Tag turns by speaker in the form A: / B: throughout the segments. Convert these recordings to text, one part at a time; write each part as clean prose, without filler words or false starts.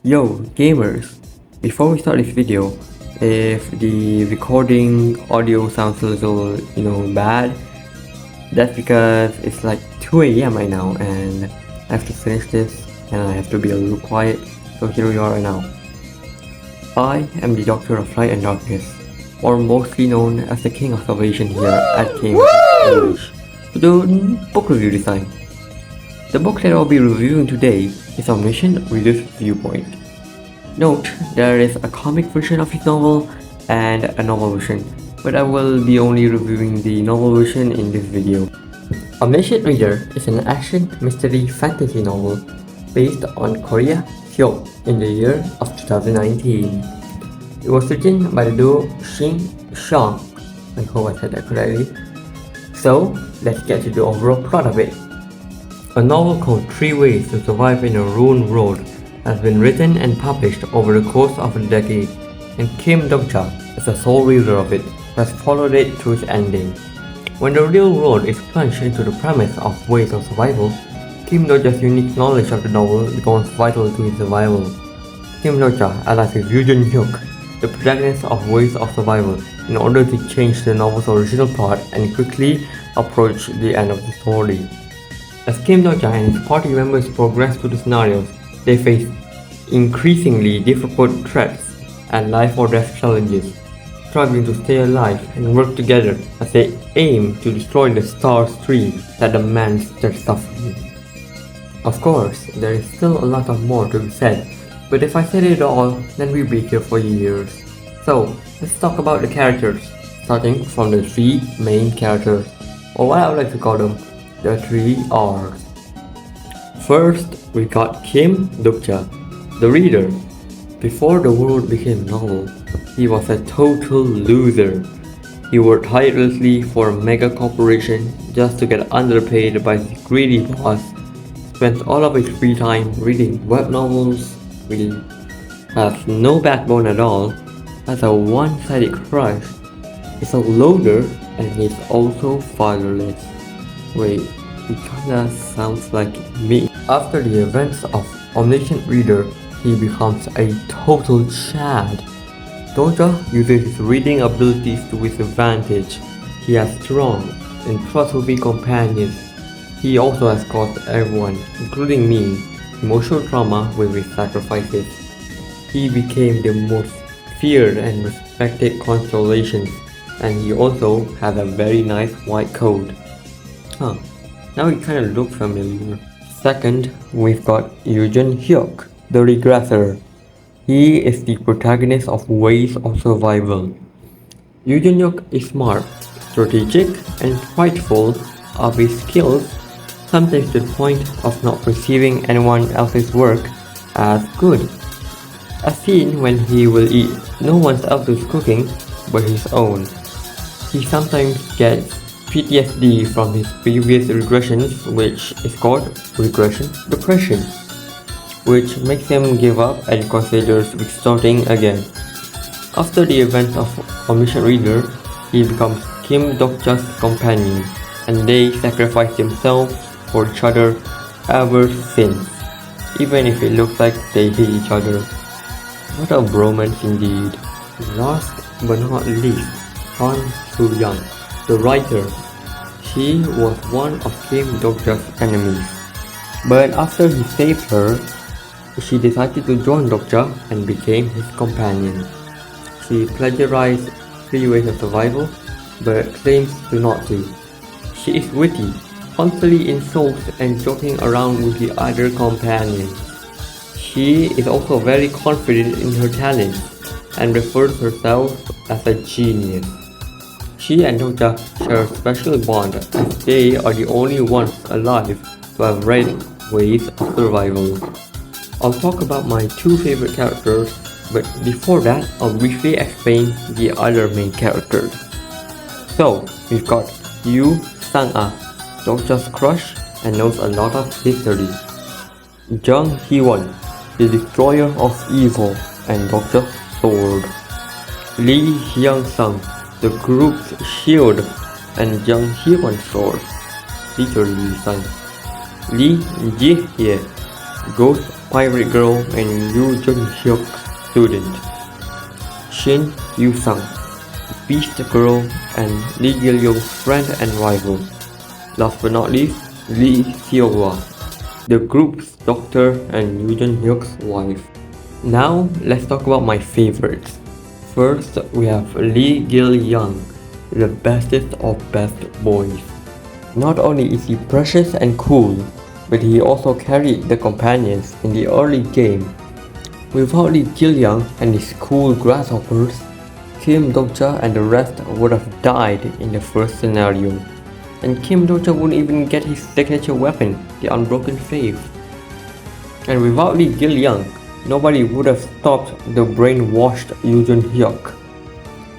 A: Yo, gamers! Before we start this video, if the recording audio sounds a little, bad, that's because it's like 2 a.m. right now and I have to finish this and I have to be a little quiet, so here we are right now. I am the Doctor of Light and Darkness, or mostly known as the King of Salvation here at Kimun to do book review this time. The book that I'll be reviewing today is Omniscient Reader's Viewpoint. Note, there is a comic version of his novel and a novel version, but I will be only reviewing the novel version in this video. Omniscient Reader is an action mystery fantasy novel based on Korea, Seoul in the year of 2019. It was written by the duo Hsuan. I hope I said that correctly. So, let's get to the overall plot of it. A novel called 3 Ways to Survive in a Ruined World has been written and published over the course of a decade, and Kim Dok-ja is the sole reader of it, has followed it to its ending. When the real world is plunged into the premise of ways of survival, Kim Dok-ja's unique knowledge of the novel becomes vital to his survival. Kim Dok-ja allies with U.N Hyuk, the protagonist of Ways of Survival, in order to change the novel's original plot and quickly approach the end of the story. As Kim Dok-ja and his party members progress through the scenarios, they face increasingly difficult threats and life or death challenges, struggling to stay alive and work together as they aim to destroy the Star's tree that demands their suffering. Of course, there is still a lot more to be said, but if I said it all, then we'd be here for years. So, let's talk about the characters, starting from the 3 main characters, or what I would like to call them, the 3 R's. First, we got Kim Dok-ja, the reader. Before the world became a novel, he was a total loser. He worked tirelessly for a mega corporation just to get underpaid by his greedy boss, spent all of his free time reading web novels, he has no backbone at all, has a one-sided crush, is a loner, and he's also fatherless. Wait, he kinda sounds like me. After the events of Omniscient Reader, he becomes a total Chad. Dok-ja uses his reading abilities to his advantage. He has strong and trustworthy companions. He also has caused everyone, including me, emotional trauma with his sacrifices. He became the most feared and respected constellation, and he also has a very nice white coat. Now it kinda looks familiar. Second, we've got U.N Hyuk, the regressor. He is the protagonist of Ways of Survival. U.N Hyuk is smart, strategic, and prideful of his skills, sometimes to the point of not perceiving anyone else's work as good. As seen when he will eat no one else's cooking but his own. He sometimes gets PTSD from his previous regressions, which is called regression depression, which makes him give up and considers restarting again. After the events of Omniscient Reader, he becomes Kim Dok-ja's companion, and they sacrifice themselves for each other ever since, even if it looks like they hate each other. What a bromance indeed. Last but not least, Hsuan, the writer. She was one of Kim Dok-ja's enemies, but after he saved her, she decided to join Dok-ja and became his companion. She plagiarized 3 Ways of Survival, but claims to not to. She is witty, constantly insults and joking around with the other companions. She is also very confident in her talents and refers herself as a genius. She and Dok-ja share a special bond as they are the only ones alive to have read Ways of Survival. I'll talk about my 2 favorite characters, but before that, I'll briefly explain the other main characters. So, we've got Yu Sang-ah, Dok-ja's crush and knows a lot of history. Jung Hee-won, the destroyer of evil and Dok-ja's sword. Lee Hyung-sung, the group's shield and Jung Hee-won's sword, literally son. Lee Ji-hye, ghost pirate girl and Yoo Jun-hyuk's student, Shin Yoo-sung, Beast Girl, and Lee Gilyoung's friend and rival. Last but not least, Lee Seo-hwa, the group's doctor and Yoo Jun-hyuk's wife. Now, let's talk about my favorites. First, we have Lee Gilyoung, the bestest of best boys. Not only is he precious and cool, but he also carried the companions in the early game. Without Lee Gilyoung and his cool grasshoppers, Kim Do-cha and the rest would have died in the first scenario. And Kim Do-cha wouldn't even get his signature weapon, the Unbroken Faith. And without Lee Gilyoung, nobody would have stopped the brainwashed Yoo Jun-hyuk.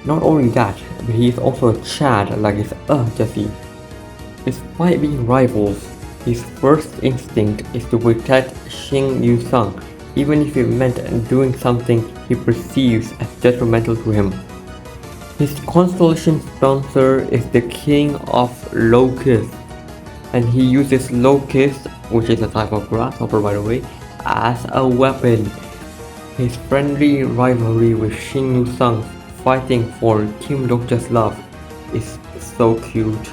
A: Not only that, but he is also a Chad like his Jesse. Despite being rivals, his first instinct is to protect Shin Yoo-sung, even if it meant doing something he perceives as detrimental to him. His constellation sponsor is the King of Locusts, and he uses Locust, which is a type of grasshopper by the way, as a weapon. His friendly rivalry with Shin Yoo-sung fighting for Kim Do-cha's love is so cute.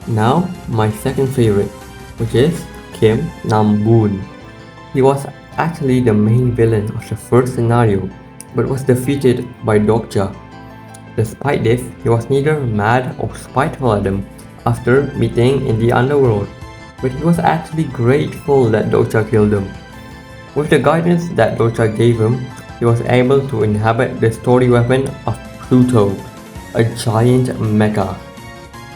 A: Now, my second favorite, which is Kim Nam-boon. He was actually the main villain of the first scenario, but was defeated by Do-cha. Despite this, he was neither mad or spiteful at them after meeting in the underworld, but he was actually grateful that Do-cha killed him. With the guidance that Do-cha gave him, he was able to inhabit the story weapon of Pluto, a giant mecha.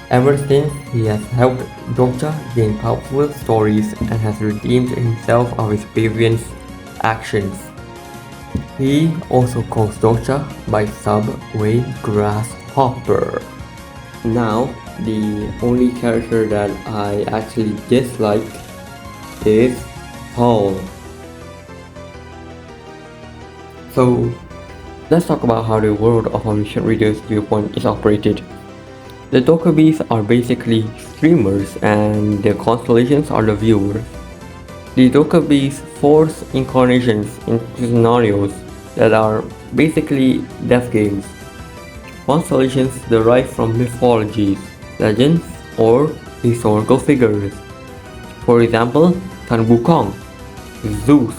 A: Ever since, he has helped Do-cha gain powerful stories and has redeemed himself of his previous actions. He also calls Do-cha by Subway Grasshopper. Now, the only character that I actually dislike is Paul. So, let's talk about how the world of Omniscient Reader's Viewpoint is operated. The Dokubis are basically streamers and the constellations are the viewers. The Dokubis force incarnations into scenarios that are basically death games. Constellations derive from mythologies, legends, or historical figures. For example, Tan Wukong, Zeus,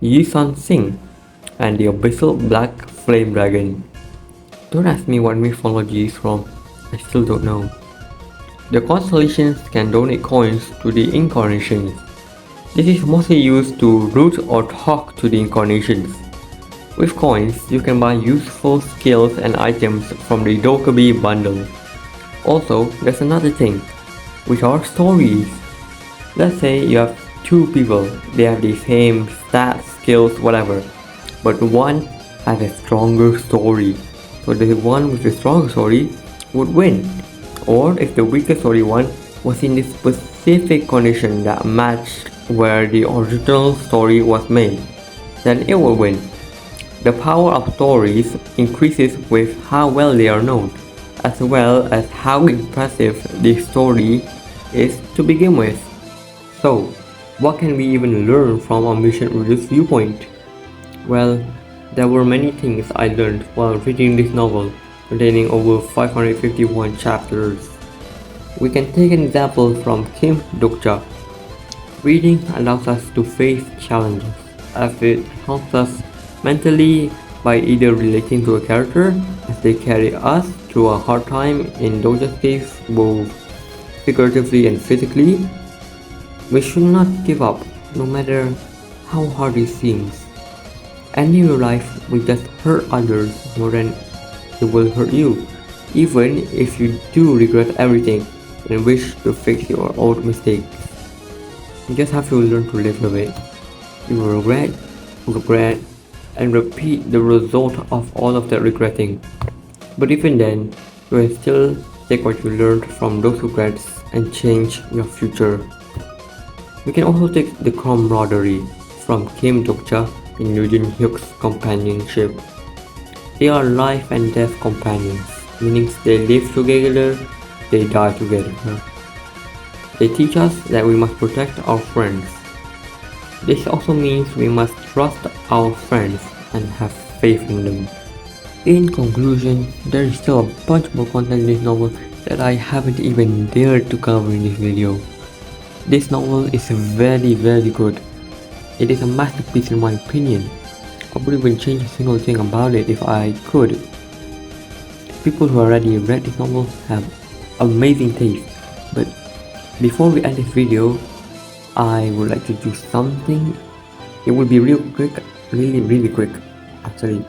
A: Yi Sun Sing, and the Abyssal Black Flame Dragon. Don't ask me what mythology is from. I still don't know. The constellations can donate coins to the incarnations. This is mostly used to root or talk to the incarnations. With coins, you can buy useful skills and items from the Dokubi bundle. Also, there's another thing, which are stories. Let's say you have two people, they have the same stats, skills, whatever, but one has a stronger story. So the one with the stronger story would win, or if the weaker story one was in the specific condition that matched where the original story was made, then it will win. The power of stories increases with how well they are known, as well as how impressive the story is to begin with. So, what can we even learn from Omniscient Reader's Viewpoint? Well, there were many things I learned while reading this novel, containing over 551 chapters. We can take an example from Kim Do-cha. Reading allows us to face challenges, as it helps us mentally by either relating to a character as they carry us through a hard time in Do-cha's case, both figuratively and physically. We should not give up, no matter how hard it seems. Ending your life will just hurt others more than it will hurt you, even if you do regret everything and wish to fix your old mistakes. You just have to learn to live with it. You will regret, and repeat the result of all of that regretting. But even then, you will still take what you learned from those regrets and change your future. We can also take the camaraderie from Kim Do-cha and Yoo Jun-hyuk's companionship. They are life and death companions, meaning they live together, they die together. They teach us that we must protect our friends. This also means we must trust our friends and have faith in them. In conclusion, there is still a bunch more content in this novel that I haven't even dared to cover in this video. This novel is very good. It is a masterpiece in my opinion. I would even change a single thing about it if I could. People who already read this novel have amazing taste, but before we end this video, I would like to do something. It will be real quick, really quick actually.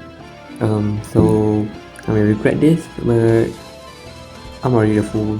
A: So I may regret this, but I'm already a fool.